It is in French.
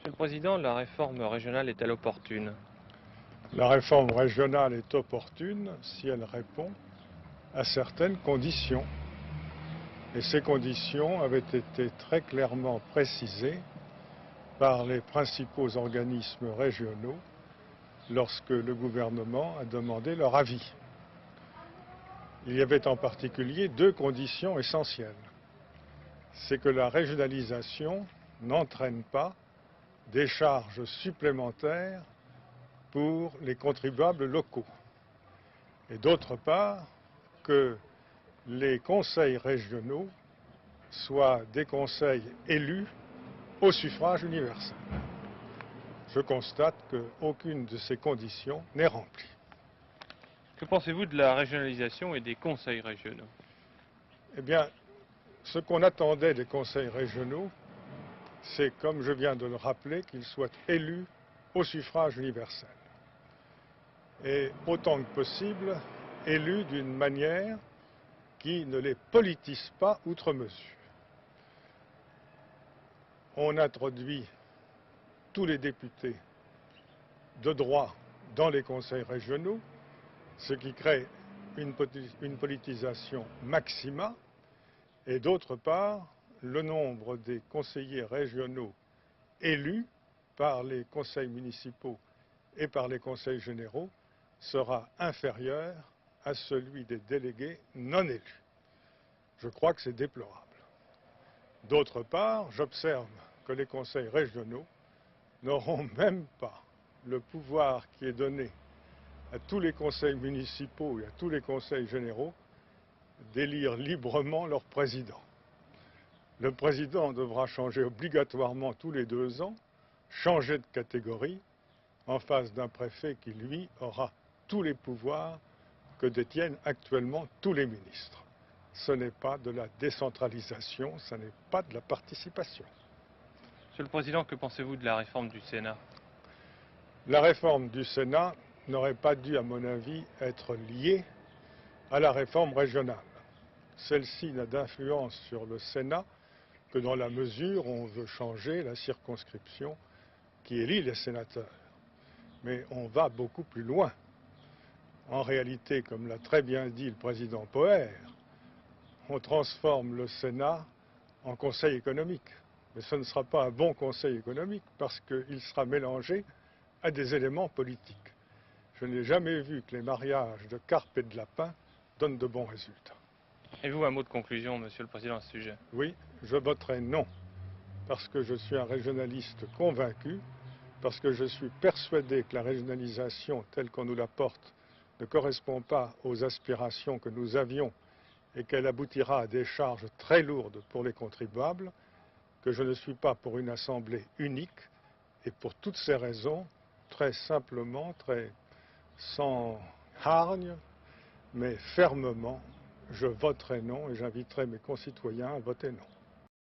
Monsieur le Président, la réforme régionale est-elle opportune? La réforme régionale est opportune si elle répond à certaines conditions. Et ces conditions avaient été très clairement précisées par les principaux organismes régionaux lorsque le gouvernement a demandé leur avis. Il y avait en particulier deux conditions essentielles. C'est que la régionalisation n'entraîne pas des charges supplémentaires pour les contribuables locaux. Et d'autre part, que les conseils régionaux soient des conseils élus au suffrage universel. Je constate qu'aucune de ces conditions n'est remplie. Que pensez-vous de la régionalisation et des conseils régionaux? Eh bien, ce qu'on attendait des conseils régionaux, c'est, comme je viens de le rappeler, qu'ils soient élus au suffrage universel. Et autant que possible, élus d'une manière qui ne les politise pas outre mesure. On introduit tous les députés de droit dans les conseils régionaux, ce qui crée une politisation maxima, et d'autre part, le nombre des conseillers régionaux élus par les conseils municipaux et par les conseils généraux sera inférieur à celui des délégués non élus. Je crois que c'est déplorable. D'autre part, j'observe que les conseils régionaux n'auront même pas le pouvoir qui est donné à tous les conseils municipaux et à tous les conseils généraux d'élire librement leur président. Le président devra changer obligatoirement tous les 2 ans, changer de catégorie, en face d'un préfet qui, lui, aura tous les pouvoirs que détiennent actuellement tous les ministres. Ce n'est pas de la décentralisation, ce n'est pas de la participation. Monsieur le Président, que pensez-vous de la réforme du Sénat? La réforme du Sénat n'aurait pas dû, à mon avis, être liée à la réforme régionale. Celle-ci n'a d'influence sur le Sénat que dans la mesure où on veut changer la circonscription qui élit les sénateurs. Mais on va beaucoup plus loin. En réalité, comme l'a très bien dit le président Poher, on transforme le Sénat en conseil économique. Mais ce ne sera pas un bon conseil économique parce qu'il sera mélangé à des éléments politiques. Je n'ai jamais vu que les mariages de carpe et de lapin donnent de bons résultats. Et vous, un mot de conclusion, Monsieur le Président, à ce sujet? Oui, je voterai non, parce que je suis un régionaliste convaincu, parce que je suis persuadé que la régionalisation telle qu'on nous la porte ne correspond pas aux aspirations que nous avions et qu'elle aboutira à des charges très lourdes pour les contribuables, que je ne suis pas pour une assemblée unique, et pour toutes ces raisons, très simplement, très sans hargne, mais fermement, je voterai non et j'inviterai mes concitoyens à voter non.